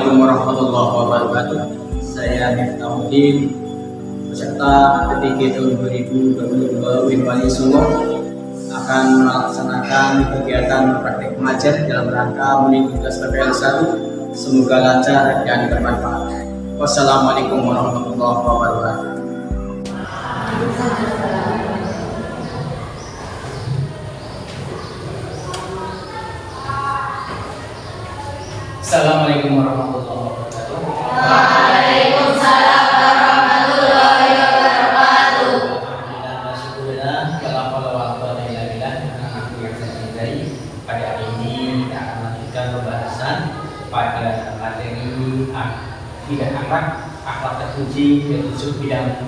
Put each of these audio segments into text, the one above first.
Assalamualaikum warahmatullahi wabarakatuh. Saya Miftahudin beserta PTG tahun 2022 Wali Solo akan melaksanakan kegiatan praktik mengajar dalam rangka menuju tugas PPL 1. Semoga lancar dan bermanfaat. Wassalamualaikum warahmatullahi wabarakatuh. Assalamualaikum warahmatullahi wabarakatuh. Waalaikumsalam warahmatullahi wabarakatuh. Alhamdulillah, yang saya cintai, pada hari ini kita akan melanjutkan pembahasan pada materi bidang akhlak terpuji, yaitu subbidang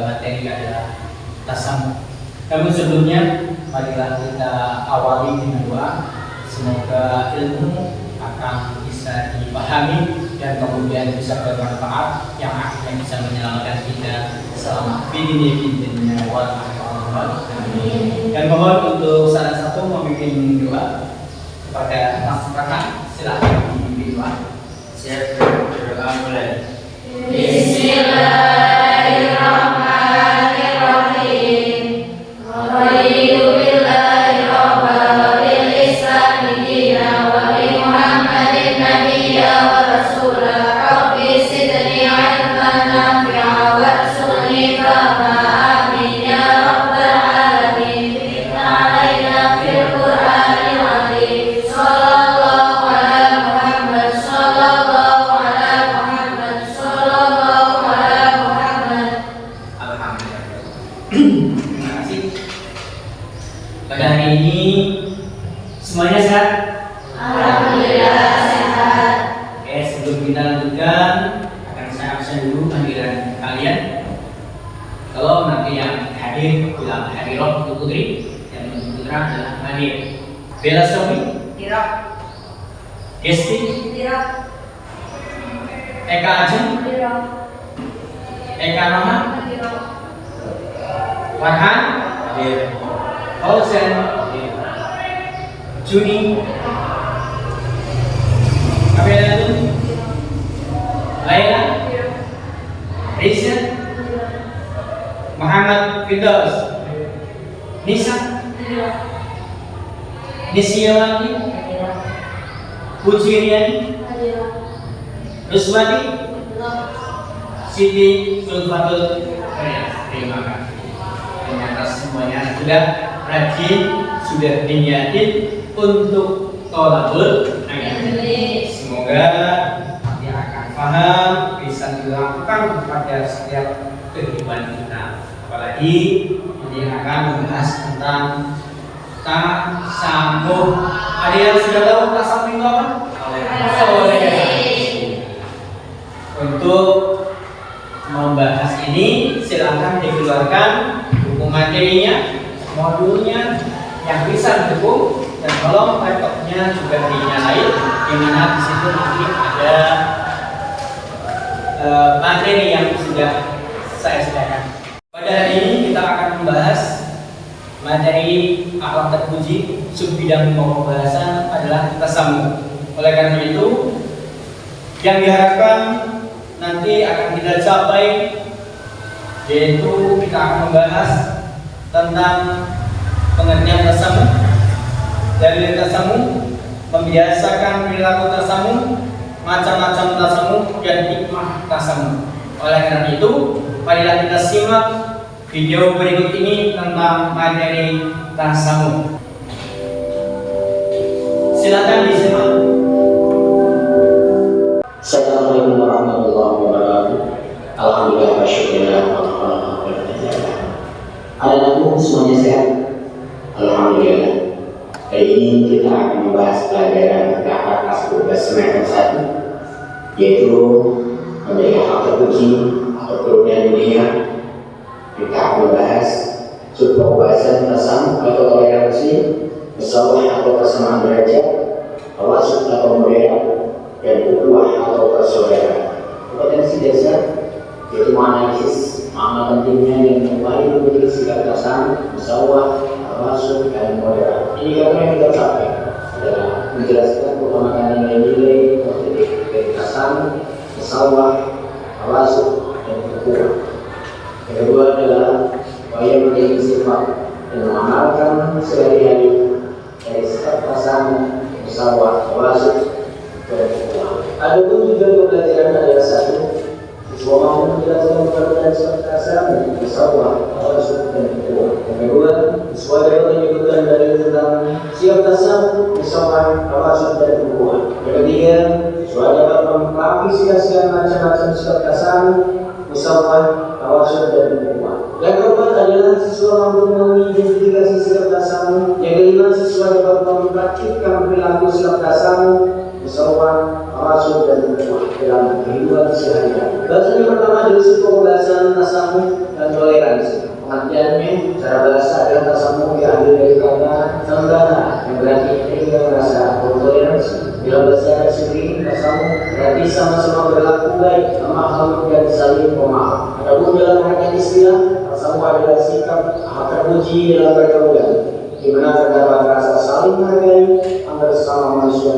materi adalah tasamuh. Namun sebelumnya, marilah kita awali dengan doa. Semoga ilmu akan bisa dipahami dan kemudian bisa bermanfaat yang akhirnya bisa menyelamatkan kita selama dunia wal akhirah. Dan mohon untuk salah satu memimpin doa kepada Mas Rahman, silakan dipimpin doa. Siap berdoa mulai. Bismillahirrahmanirrahim. Raditu billahi rabban wa bil islami dinan wa bi Muhammadin nabiyyan wa rasulan. Rabbi zidni ilman nafi'an warzuqni fahma. Amin ya rabbal alamin. Fitna alaina fil Qur'anil azim. Sallallahu ala Muhammad, sallallahu ala Muhammad, sallallahu ala Muhammad. Alhamdulillah. Terima kasih. Pada hari ini semuanya sehat? Alhamdulillah sehat. Oke, sebelum kita lanjutkan akan saya absen dulu panggilan kalian. Kalau nanti yang hadir bilang Hadiroh untuk putri, yang untuk putra adalah Nadir. Bella Sofi, Tidak. Gesti, Tidak. Eka Ajeng, Tidak. Eka Rahman, Tidak. Farhan, hadir. Hausen, hadir. Juni, Kabelatun, Laila, Rizal, Muhammad Firdaus, Nisa, Nisyawati, Puji Riani, Ruswati, Siti Sulfatul. Terima kasih. Ternyata semuanya sudah rajin, sudah diniatin untuk tolabul ilmi. Semoga nanti akan paham, bisa dilakukan pada setiap kehidupan kita. Apalagi ini akan membahas tentang tasamuh. Ada yang sudah tahu tasamuh itu apa? Untuk membahas ini silakan dikeluarkan buku materinya, modulnya yang bisa mendukung, dan tolong laptopnya juga dinyalain, di mana di situ nanti ada materi yang sudah saya sediakan. Pada hari ini kita akan membahas materi akhlak terpuji. Subbidang pembahasan adalah tasamuh. Oleh karena itu, yang diharapkan nanti akan kita capai yaitu kita akan membahas tentang pengertian tasamuh, dalil tasamuh, membiasakan perilaku tasamuh, macam-macam tasamuh, dan hikmah tasamuh. Oleh karena itu, marilah kita simak video berikut ini tentang materi tasamuh. Silakan disimak. Assalamualaikum warahmatullahi wabarakatuh. Alhamdulillah wa syukurillah wa Alhamdulillah semuanya sehat. Alhamdulillah. Hari ini kita akan membahas pelajaran akhlak kelas 12 semester 1, yaitu menjadi hak terpuji atau kerugian dunia. Kita akan membahas sebuah pembahasan tasamuh atau toleransi, musyawarah atau persamaan derajat, tawasud atau moderat, dan ukhuwah atau persaudaraan. Kompetensi dasar yaitu menganalisis makna pentingnya yang kembali memiliki sikap tasamuh, musyawarah, tawasud, dan moderat. Ini yang kita capai adalah menjelaskan perkembangan nilai-nilai positif dari tasam, musawah, tawasud, dan ukhuwah. Yang kedua adalah upaya menjadi sifat dan mengamalkan sehari-hari dari sifat tasam, musawah, tawasud, dan ukhuwah. Adapun juga pembelajaran adalah satu, siswa mampu menjelaskan perbedaan sifat tasam, musawah, tawasud, dan ukhuwah. Yang kedua, siswa dapat menyebutkan dalil tentang sifat tasam, musawah, tawasud, dan ukhuwah. Yang ketiga, siswa dapat mengklasifikasikan macam-macam sifat tasam, musawah, tawasud, dan ukhuwah. Yang keempat adalah siswa mampu mengidentifikasi sifat tasam. Yang kelima, siswa dapat mempraktikkan perilaku sifat tasam, musawah, tawasud, dan ukhuwah dalam kehidupan sehari-hari. Bahasan yang pertama adalah pembahasan tasamuh dan toleransi. Pengertiannya, cara bahasa adalah tasamuh diambil dari kata sembana yang berarti kita merasa toleransi. Dalam bahasa Arab sendiri, tasamuh berarti sama-sama berlaku baik, memahami dan saling memaafkan. Adapun dalam pengertian istilah, tasamuh adalah sikap terpuji dalam pergaulan, di mana terdapat rasa saling menghargai antara sesama manusia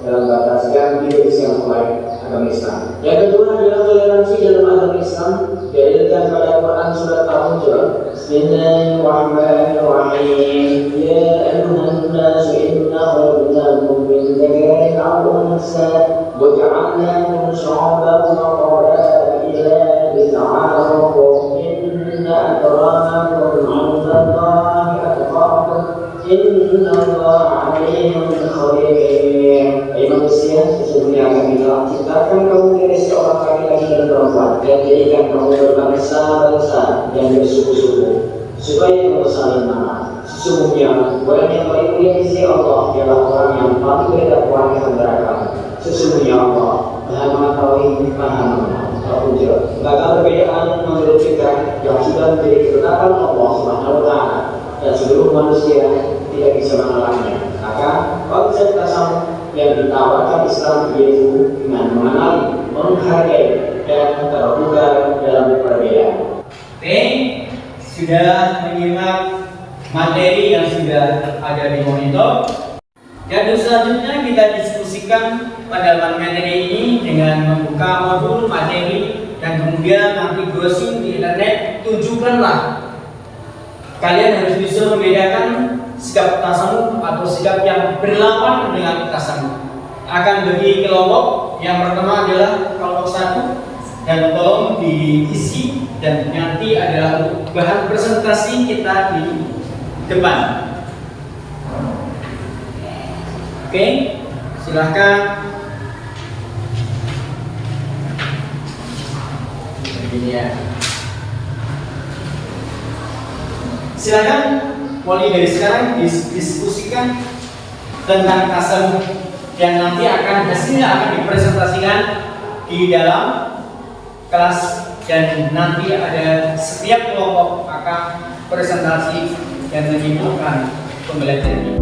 dalam batas yang didefinisikan oleh agama Islam. Yang kedua adalah toleransi dalam agama Islam, diadilkan pada Quran surat Al-Hujurat. Bismillahirrahmanirrahim. Ya ayyuhan nas inna khalaqnakum min dzakarin aw unsa wa ja'alnakum syu'uban wa qabaila lita'arafu inna akramakum 'indallahi atqakum innallaha 'alimun khabir. Hai manusia, sesungguhnya kami telah ciptakan kamu dari seorang laki-laki dan perempuan dan jadikan kamu berbangsa-bangsa dan bersuku-suku supaya kamu saling mengenal. Sesungguhnya orang yang paling mulia di sisi Allah ialah orang yang paling berdakwah di antara kamu. Sesungguhnya Allah Maha mengetahui, Maha mengenal. Al-Hujurat. Maka perbedaan menurut fitrah yang sudah menjadi ketetapan Allah Subhanahu wa Ta'ala dan seluruh manusia tidak bisa mengalahnya. Maka konsep tasamuh yang ditawarkan Islam yaitu dengan mengenali, menghargai, dan terbuka dalam perbedaan. Oke, sudah menyimak materi yang sudah ada di monitor. Dan selanjutnya kita diskusikan pendalaman materi ini dengan membuka modul materi dan kemudian nanti browsing di internet. Tunjukkanlah kalian harus bisa membedakan sikap tasamuh atau sikap yang berlawan dengan tasamuh. Akan bagi kelompok yang pertama adalah kelompok 1 dan tolong diisi dan nanti adalah bahan presentasi kita di depan. Oke, silahkan. Begini ya. Silakan mulai dari sekarang diskusikan tentang tasamuh yang nanti hasilnya akan dipresentasikan di dalam kelas dan nanti ada setiap kelompok akan presentasi dan menyimpulkan pembelajaran ini.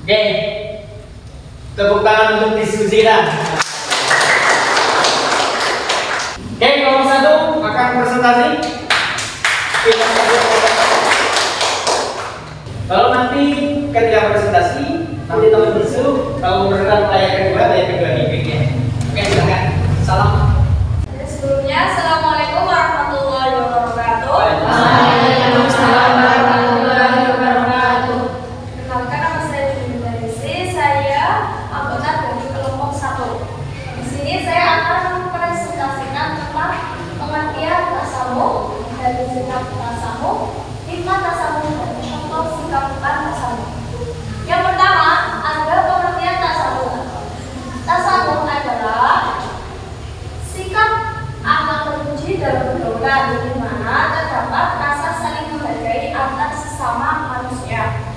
Oke, tepuk tangan untuk diskusi kita. Oke, kelompok 1 akan presentasi. Kalau nanti ketika presentasi, nanti teman bisu kalau merekam layar kedua nih ya. Oke, silakan. Salam. Sebelumnya, assalamualaikum warahmatullahi wabarakatuh. Waalaikumsalam. sikap tasamuh, hikmah tasamuh, dan contoh sikap tasamuh. Yang pertama, ada pengertian tasamuh. Tasamuh adalah sikap akhlak terpuji dalam pergaulan, di mana terdapat rasa saling menghargai antar sesama manusia.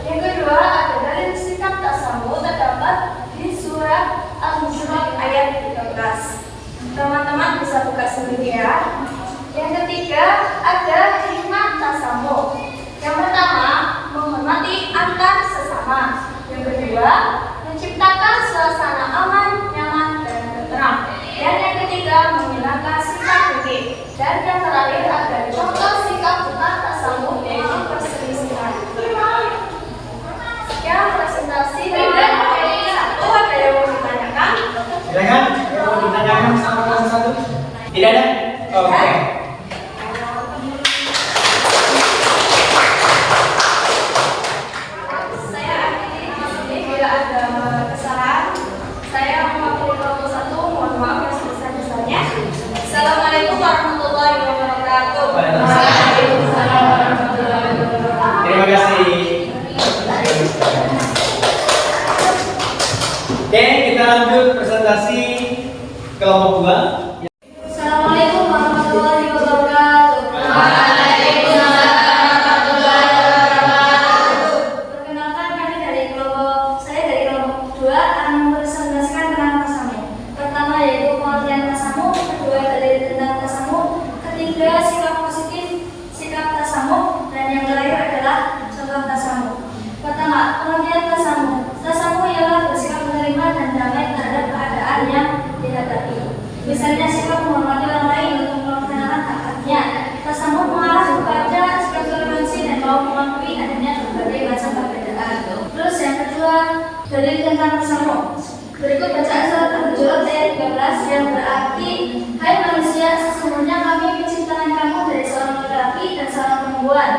Yang kedua, ada dalil sikap tasamuh terdapat di surat Al-Hujurat ayat 13. Teman-teman bisa buka sendiri ya. Yang ketiga, ada hikmah tasamuh. Yang pertama, menghormati antar sesama. Yang kedua, menciptakan suasana aman, nyaman, dan tenteram. Dan yang ketiga, menghilangkan sikap dengki. Dan yang terakhir ada contoh sikap bukan tasamuh, yaitu perselisihan. Sekian presentasi dari materi 1. Ada yang mau ditanyakan? Silakan, yang mau ditanyakan sama kelas 1? Tidak ada? Oke. Saya akhiri di sini. Bila ada kesalahan, saya mewakili kelompok 1. Mohon maaf yang sebesar-besarnya. Assalamualaikum warahmatullahi wabarakatuh. Waalaikumsalam warahmatullahi wabarakatuh. Terima kasih. Oke, kita lanjut presentasi kelompok 2. Assalamualaikum warahmatullahi wabarakatuh. Waalaikumsalam warahmatullahi wabarakatuh. Perkenalkan, kami dari kelompok 2 akan mempresentasikan tentang tasamuh. Pertama yaitu pengertian tasamuh, kedua dalil tentang tasamuh, ketiga sikap positif sikap tasamuh, dan yang terakhir adalah contoh tasamuh. Pertama, pengertian tasamuh. Tasamuh ialah bersikap menerima dan damai terhadap keadaan yang dihadapi. Misalnya sikap menghormati orang lain untuk melaksanakan hak-haknya. Tasamuh mengarah kepada sikap toleransi dan mau mengakui adanya berbagai macam perbedaan. Terus yang kedua, dalil tentang tasamuh. Berikut bacaan surat Al-Hujurat ayat 13 yang berarti, hai manusia, sesungguhnya kami menciptakan kamu dari seorang laki-laki dan seorang perempuan,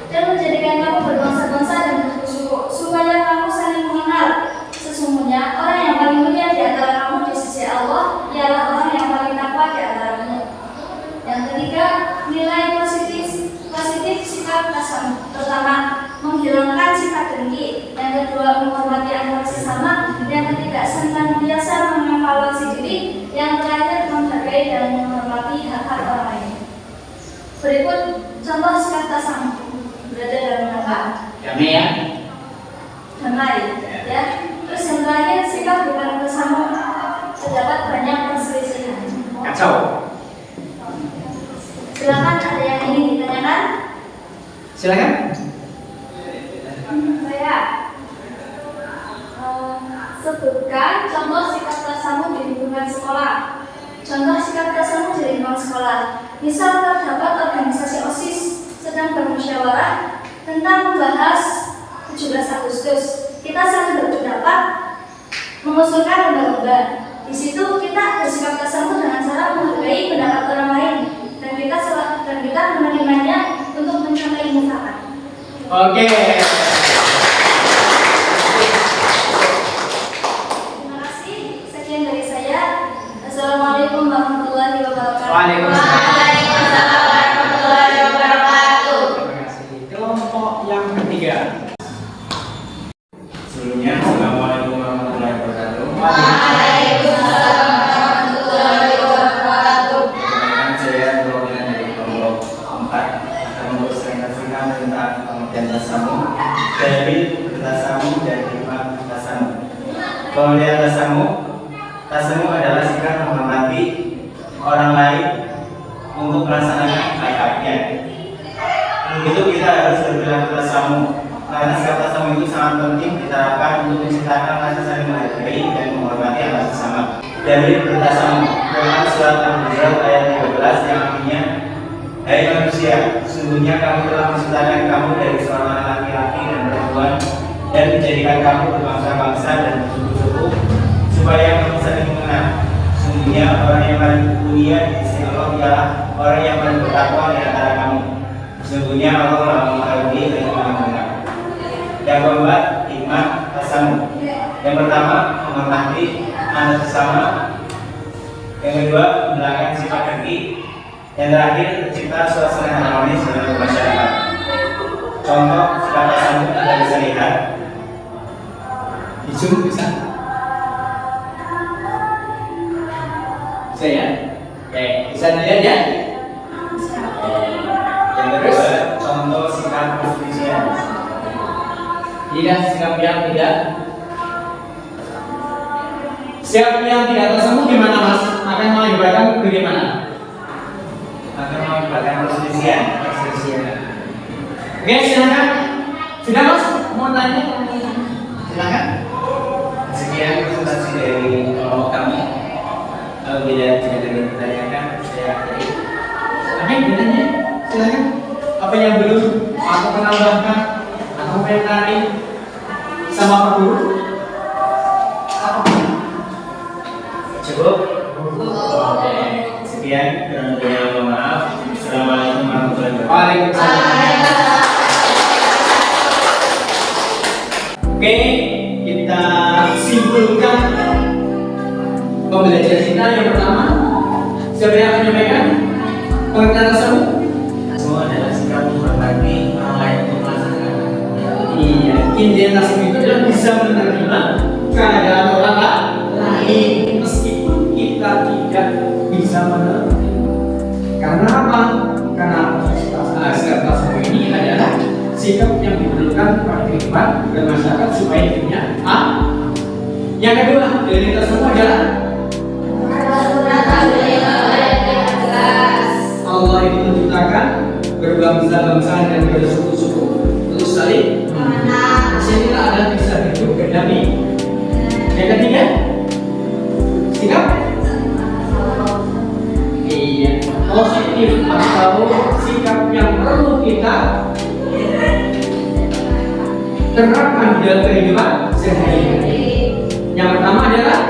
dan menjadikan kamu berbangsa-bangsa dan bersuku, supaya kamu saling mengenal. Sesungguhnya orang yang paling mulia di antara kamu di sisi Allah ialah orang yang paling takwa di antaramu. Yang ketiga, nilai positif sikap tasamuh. Pertama, menghilangkan sifat dengki. Yang kedua, menghormati antar sesama. Yang ketiga, senantiasa mengevaluasi diri. Yang terakhir, menghargai dan menghormati hak-hak orang lain. Berikut contoh sikap tasamuh. Berada dalam rangka Damai ya. damai, ya. Terus yang terakhir, sikap bukan tasamuh. Terdapat banyak perselisihan. Kacau. Silakan, ada yang ingin ditanyakan? Silakan. Saya sebutkan contoh sikap tasamuh di lingkungan sekolah. Contoh sikap tasamuh di lingkungan sekolah. Misal terdapat organisasi OSIS sedang bermusyawarah tentang membahas 17 Agustus. Kita saling berpendapat mengusulkan lomba-lomba. Di situ kita bersikap tasamuh dengan cara menghargai pendapat orang lain dan kita menerimanya untuk mencapai mufakat. Oke. Terima kasih. Sekian dari saya. Assalamualaikum warahmatullahi wabarakatuh. Waalaikumsalam. Waalaikumsalam warahmatullahi wabarakatuh. Terima kasih. Kelompok yang ketiga. Sebelumnya, Assalamualaikum warahmatullahi wabarakatuh. Waalaikumsalam warahmatullahi wabarakatuh. Perkenalkan, saya perwakilan dari kelompok 4 akan mempresentasikan tentang pengertian tasamuh, dalil bertasamuh dan hikmah tasamuh. Pengertian tasamuh adalah sikap menghormati orang lain untuk melaksanakan hak-haknya. Untuk itu kita harus berperilaku tasamuh. Karena sikap tasamuh itu sangat penting diterapkan untuk menciptakan rasa saling menghargai dan menghormati antar sesama. Dalil bertasamuh dalam surat Al-Hujurat ayat 13 yang artinya, hai manusia, sesungguhnya kami telah menciptakan kamu dari seorang laki-laki dan perempuan dan menjadikan kamu berbangsa-bangsa dan bersuku-suku supaya kamu saling mengenal. Sesungguhnya orang yang paling mulia di sisi Allah ialah orang yang paling bertakwa di antara kamu. Sesungguhnya Allah telah mengetahui dan mengenal. Yang keempat, hikmah tasamuh. Yang pertama, menghormati antar sesama. Yang kedua, menghilangkan sifat dengki. Yang terakhir, tercipta suasana harmonis dalam masyarakat. Contoh sikap tasamu kita bisa lihat. Di Zoom bisa? Bisa ya? Oke, bisa dilihat ya? Yang kedua, contoh sikap perselisihan. Tidak, sikap yang tidak. Sikap yang tidak tersebut gimana mas? Akan mengakibatkan bagaimana? Akan mengakibatkan perselisihan. Oke, silakan. Sudah mas? Mau tanya? Silakan. Sekian presentasi dari kelompok kami. Bila tidak ada yang ditanyakan, saya akhiri. Ada yang ditanya? Silakan. Apa yang belum? Atau menambahkan? Atau apa yang lain? Sama Pak Guru? Cukup? Oke. Sekian, kurang lebihnya mohon maaf. Assalamualaikum warahmatullahi wabarakatuh. Waalaikumsalam. Oke, kita simpulkan pembelajaran kita yang pertama. Siapa yang akan menyampaikan pengertian tersebut? Semua adalah sikap menghormati orang lain untuk melaksanakan. Iya, identitas itu adalah bisa menerima keadaan orang lain meskipun kita tidak bisa menerima. Karena apa? Karena sikap tersebut ini adalah sikap yang diperlukan pada kehidupan dan masyarakat supaya hidupnya Yang kedua, identitas semua adalah Allah itu menciptakan berbangsa-bangsa dan bersuku-suku terus saling sehingga ada bisa hidup berdamai. Yang ketiga, sikap positif atau sikap yang perlu kita terapkan di dalam kehidupan sehari-hari. Yang pertama adalah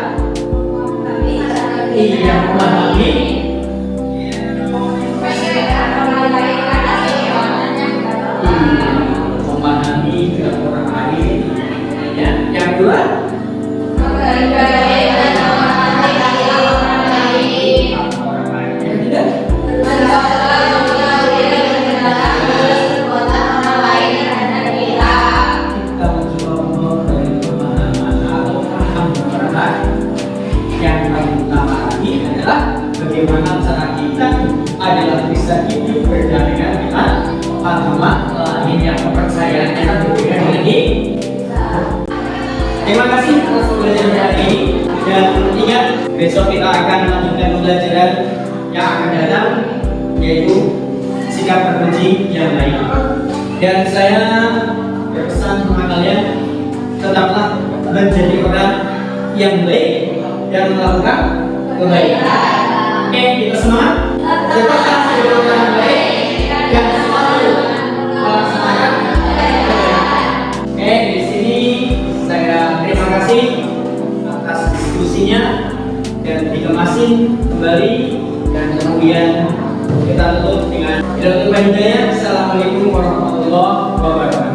memahami kehidupan orang lain. Ya. Yang kedua bagaimana cara kita adalah bisa hidup berdampingan dengan agama lain yang kepercayaan kita berbeda dengan ini. Terima kasih atas pembelajaran hari ini dan ingat besok kita akan melanjutkan pembelajaran yang akan datang yaitu sikap berbenci yang baik. Dan saya berpesan kepada kalian tetaplah menjadi orang yang baik dan melakukan kebaikan. Oke, kita semangat. Tetaplah menjadi orang yang baik dan selalu melaksanakan kebaikan. Oke, di sini saya terima kasih atas diskusinya dan dikemasin kembali dan kemudian kita tutup dengan Hidayah. Assalamualaikum warahmatullahi wabarakatuh.